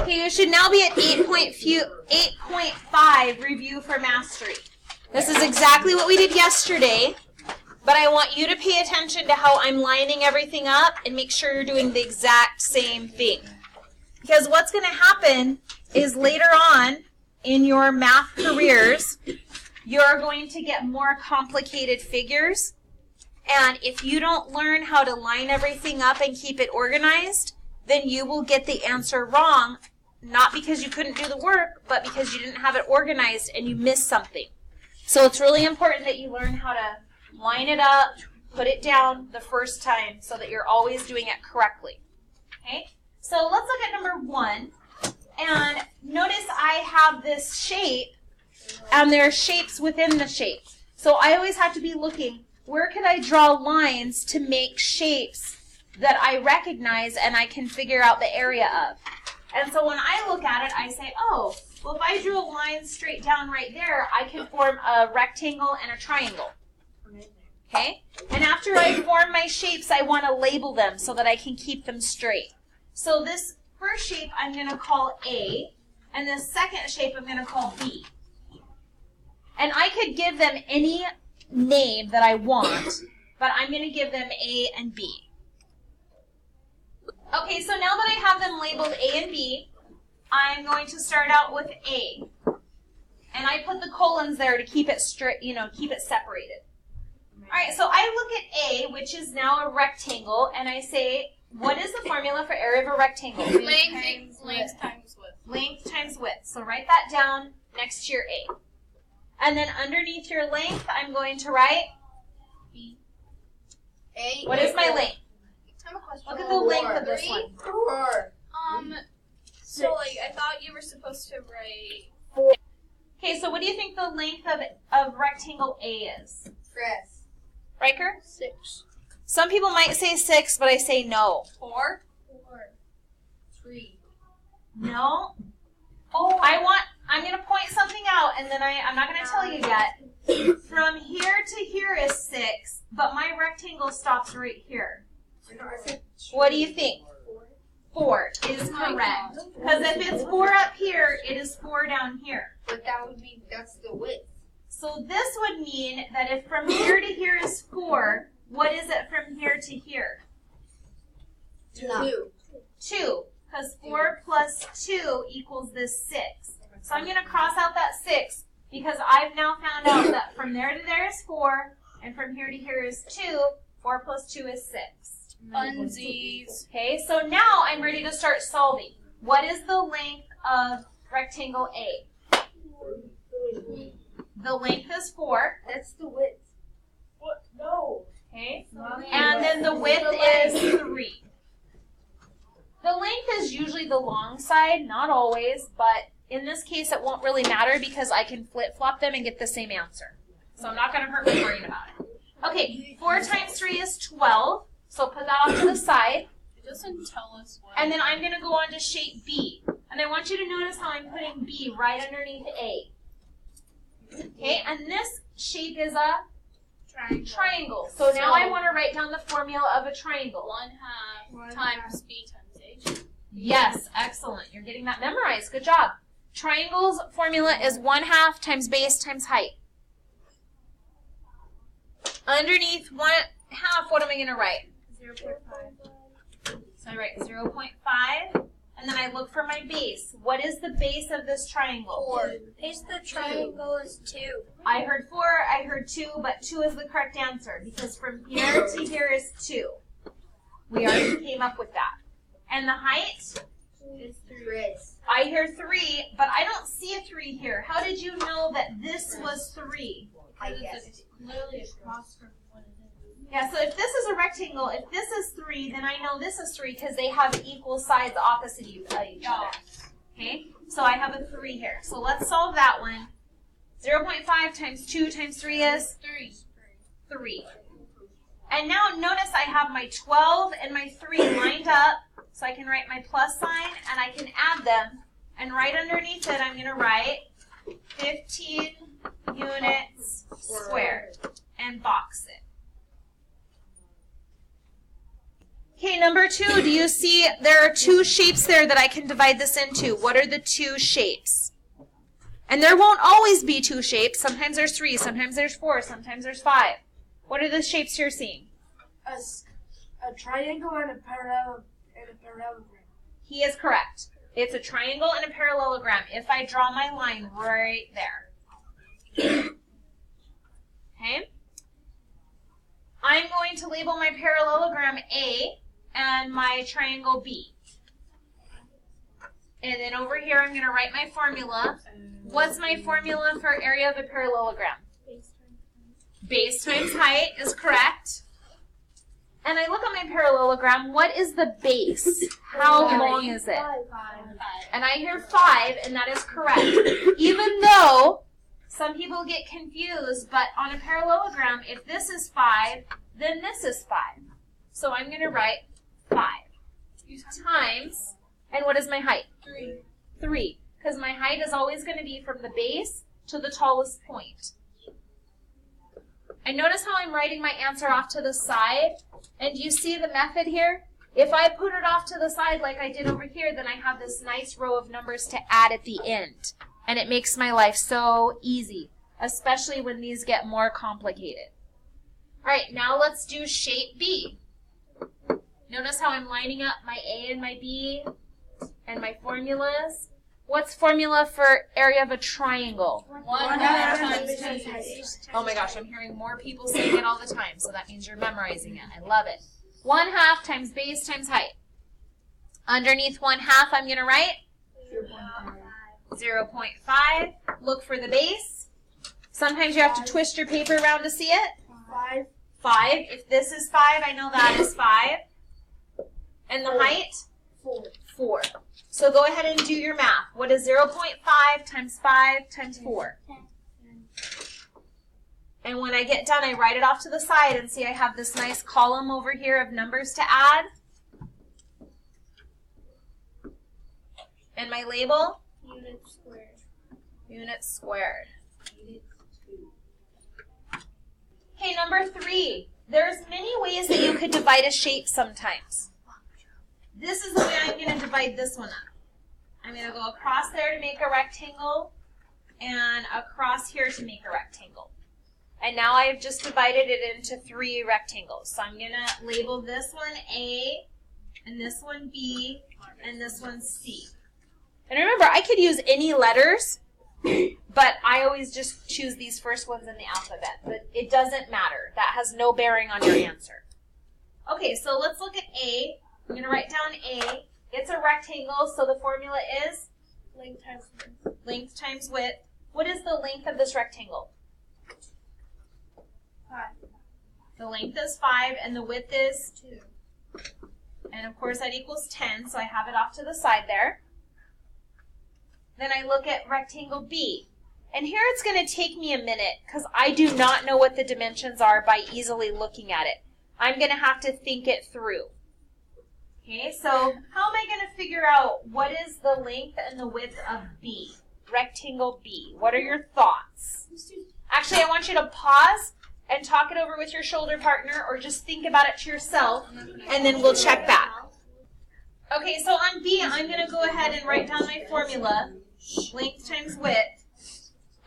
Okay, you should now be at 8.5, review for mastery. This is exactly what we did yesterday, but I want you to pay attention to how I'm lining everything up and make sure you're doing the exact same thing. Because what's going to happen is later on in your math careers, you're going to get more complicated figures. And if you don't learn how to line everything up and keep it organized, then you will get the answer wrong, not because you couldn't do the work, but because you didn't have it organized and you missed something. So it's really important that you learn how to line it up, put it down the first time so that you're always doing it correctly. Okay? So let's look at number 1. And notice I have this shape, and there are shapes within the shape. So I always have to be looking, where can I draw lines to make shapes that I recognize and I can figure out the area of? And so when I look at it, I say, oh, well, if I drew a line straight down right there, I can form a rectangle and a triangle. Okay? And after I form my shapes, I want to label them so that I can keep them straight. So this first shape I'm going to call A, and this second shape I'm going to call B. And I could give them any name that I want, but I'm going to give them A and B. Okay, so now that I have them labeled A and B, I'm going to start out with A. And I put the colons there to keep it straight, keep it separated. All right, so I look at A, which is now a rectangle, and I say, what is the formula for area of a rectangle? Length times width. Length times width. So write that down next to your A. And then underneath your length, I'm going to write B. A. What is my length? I have a question. Look at the length of this one. 4. So like I thought you were supposed to write. Okay, so what do you think the length of rectangle A is? Chris. Riker? 6. Some people might say 6, but I say no. 4. 3. No. Oh, I'm going to point something out, and then I'm not going to tell you yet. From here to here is 6, but my rectangle stops right here. What do you think? 4 is correct. Because if it's 4 up here, it is 4 down here. But that's the width. So this would mean that if from here to here is 4, what is it from here to here? 2. 2. Because 4 plus 2 equals this 6. So I'm going to cross out that 6 because I've now found out that from there to there is 4, and from here to here is 2. 4 plus 2 is 6. Funsies. Okay, so now I'm ready to start solving. What is the length of rectangle A? The length is 4. That's the width. What? No. Okay, and then the width is 3. The length is usually the long side, not always, but in this case it won't really matter because I can flip-flop them and get the same answer. So I'm not going to hurt my brain about it. Okay, 4 times 3 is 12, so put that off to the side. It doesn't tell us what. And then I'm going to go on to shape B. And I want you to notice how I'm putting B right underneath A. Okay, and this shape is a triangle. So now I want to write down the formula of a triangle. 1/2 times B times H. Yes, excellent. You're getting that memorized. Good job. Triangle's formula is 1/2 times base times height. Underneath 1/2, what am I going to write? 0.5. So I write 0.5, and then I look for my base. What is the base of this triangle? 4. Base of the triangle is 2. I heard 4, I heard 2, but 2 is the correct answer because from here to here is 2. We already came up with that. And the height? It's 3. I hear 3, but I don't see a 3 here. How did you know that this was 3? I guess. It's literally across from what it is. Yeah, so if this is a rectangle, if this is 3, then I know this is 3 because they have equal sides opposite each other. Okay, so I have a 3 here. So let's solve that one. 0.5 times 2 times 3 is? 3. And now notice I have my 12 and my 3 lined up, so I can write my plus sign and I can add them. And right underneath it, I'm going to write 15 units squared and box it. Okay, number 2, do you see there are 2 shapes there that I can divide this into? What are the 2 shapes? And there won't always be 2 shapes. Sometimes there's 3, sometimes there's 4, sometimes there's 5. What are the shapes you're seeing? A triangle and a parallelogram. He is correct. It's a triangle and a parallelogram. If I draw my line right there. Okay? I'm going to label my parallelogram A and my triangle B. And then over here I'm going to write my formula. What's my formula for area of a parallelogram? Base times height is correct. And I look at my parallelogram, what is the base? How long is it? 5. And I hear 5, and that is correct. Even though some people get confused, but on a parallelogram, if this is 5, then this is 5. So I'm going to write 5 times, and what is my height? 3. Because my height is always going to be from the base to the tallest point. And notice how I'm writing my answer off to the side. And do you see the method here? If I put it off to the side like I did over here, then I have this nice row of numbers to add at the end. And it makes my life so easy, especially when these get more complicated. All right, now let's do shape B. Notice how I'm lining up my A and my B and my formulas. What's formula for area of a triangle? 1 times base. Oh my gosh, I'm hearing more people saying it all the time, so that means you're memorizing it. I love it. 1/2 times base times height. Underneath 1/2, I'm going to write 0.5. Look for the base. Sometimes you have to twist your paper around to see it. 5. If this is 5, I know that is 5. And the height? 4. So go ahead and do your math. What is 0.5 times 5 times 4? And when I get done, I write it off to the side and see I have this nice column over here of numbers to add. And my label? Units squared. Units squared. Okay, number 3. There's many ways that you could divide a shape sometimes. This is the way I'm going to divide this one up. I'm going to go across there to make a rectangle and across here to make a rectangle. And now I've just divided it into 3 rectangles. So I'm going to label this one A, and this one B, and this one C. And remember, I could use any letters, but I always just choose these first ones in the alphabet. But it doesn't matter. That has no bearing on your answer. Okay, so let's look at A. I'm going to write down A. It's a rectangle, so the formula is? Length times width. Length times width. What is the length of this rectangle? 5. The length is 5, and the width is? 2. And of course that equals 10, so I have it off to the side there. Then I look at rectangle B. And here it's going to take me a minute, because I do not know what the dimensions are by easily looking at it. I'm going to have to think it through. Okay, so how am I going to figure out what is the length and the width of B? Rectangle B. What are your thoughts? Actually, I want you to pause and talk it over with your shoulder partner, or just think about it to yourself, and then we'll check back. Okay, so on B, I'm going to go ahead and write down my formula, length times width.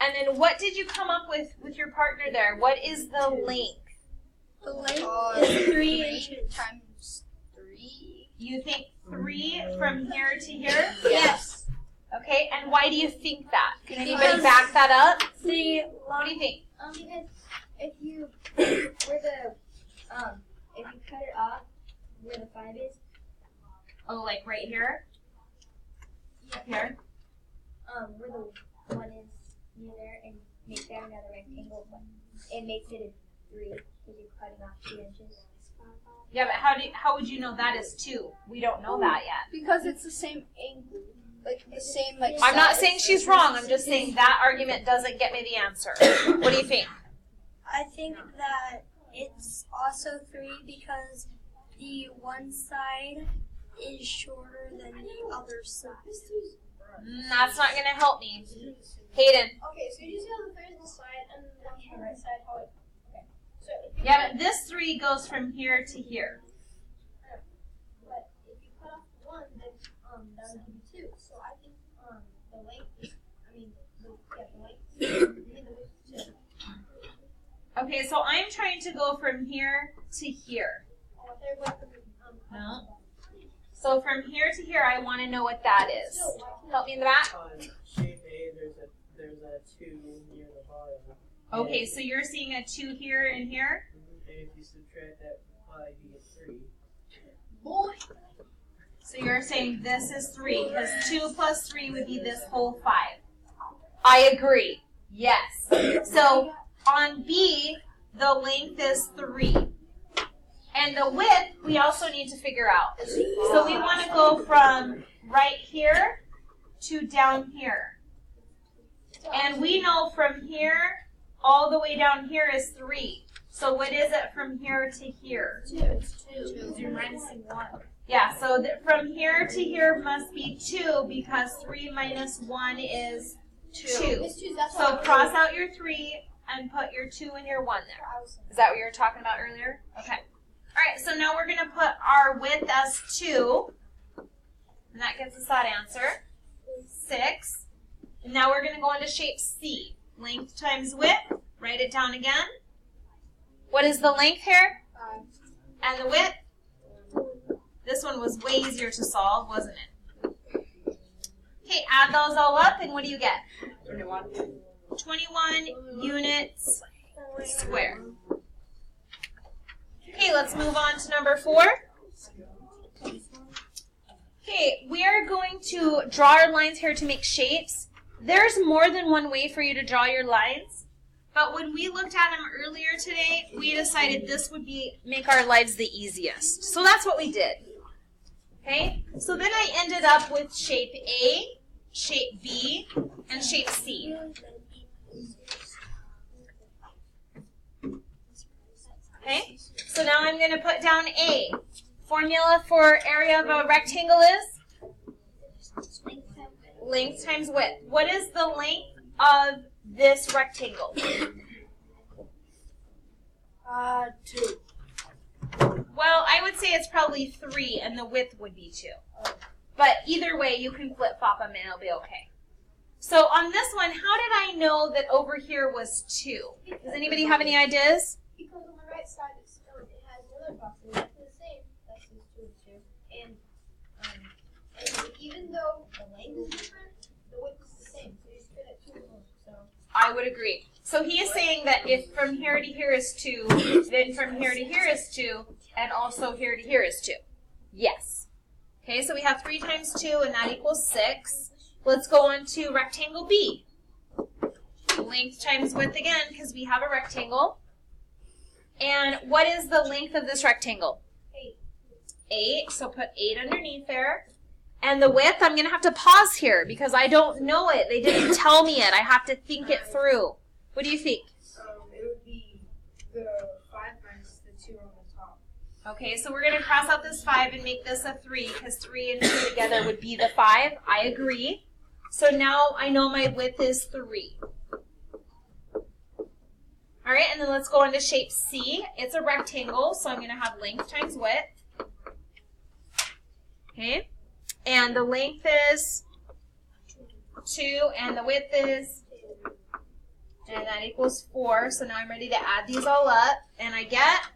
And then what did you come up with your partner there? What is the length? The length is 3 inches. Times 3. You think 3 from here to here? Yes. Okay, and why do you think that? Can anybody back that up? The What do you think? because if you if you cut it off where the 5 is, Oh, like right here? Up here? where the 1 is near there, and make that another rectangle, but it makes it a 3 because you're cutting off 2 inches. Yeah, but how would you know that is 2? We don't know that yet. Because it's the same angle. Like the same like I'm not saying she's wrong. I'm just saying that argument doesn't get me the answer. What do you think? I think that it's also 3 because the one side is shorter than the other side. That's not going to help me. Hayden. Okay, so you just have the 3 on the side and then 1 on the right side. How it? Okay. So Yeah, but this 3 goes from here to here. 1, then that would be 2. So I think the length is, the length is 2. Okay, so I'm trying to go from here to here. No. So from here to here, I want to know what that is. Help me in the back. On shape A, there's a 2 near the bottom. Okay, so you're seeing a 2 here and here? And if you subtract that 5, you get 3. So you're saying this is 3, because 2 plus 3 would be this whole 5. I agree. Yes. So on B, the length is 3. And the width, we also need to figure out. So we want to go from right here to down here. And we know from here all the way down here is 3. So what is it from here to here? 2. You're minusing 1. Yeah, so from here to here must be 2 because 3 minus 1 is 2. So cross out your 3 and put your 2 and your 1 there. Is that what you were talking about earlier? Okay. All right, so now we're going to put our width as 2. And that gives us that answer. 6. And now we're going to go into shape C. Length times width. Write it down again. What is the length here? 5. And the width? This one was way easier to solve, wasn't it? Okay, add those all up, and what do you get? 21. 21 units squared. Okay, let's move on to number 4. Okay, we are going to draw our lines here to make shapes. There's more than one way for you to draw your lines, but when we looked at them earlier today, we decided this would make our lives the easiest. So that's what we did. Okay, so then I ended up with shape A, shape B, and shape C. Okay, so now I'm going to put down A. Formula for area of a rectangle is? Length times width. What is the length of this rectangle? 2. Well, I would say it's probably 3, and the width would be 2. But either way, you can flip-flop them, and it'll be okay. So on this one, how did I know that over here was 2? Does anybody have any ideas? Because on the right side it has another box, and that's the same. That's just 2 and 2. And even though the length is different, the width is the same. So you split it 2 times. So I would agree. So he is saying that if from here to here is 2, then from here to here is 2, and also here to here is 2. Yes. Okay, so we have 3 times 2, and that equals 6. Let's go on to rectangle B. Length times width again, because we have a rectangle. And what is the length of this rectangle? 8. So put 8 underneath there. And the width, I'm going to have to pause here because I don't know it. They didn't tell me it. I have to think it through. What do you think? It would be the 5 minus the 2 on the top. Okay, so we're going to cross out this 5 and make this a 3 because 3 and 2 together would be the 5. I agree. So now I know my width is 3. All right, and then let's go on to shape C. It's a rectangle, so I'm going to have length times width. Okay, and the length is 2, and the width is, and that equals 4. So now I'm ready to add these all up, and I get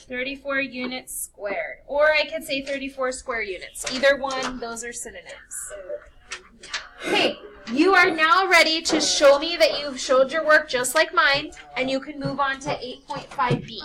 34 units squared. Or I could say 34 square units. Either one, those are synonyms. Okay, you are now ready to show me that you've showed your work just like mine, and you can move on to 8.5b.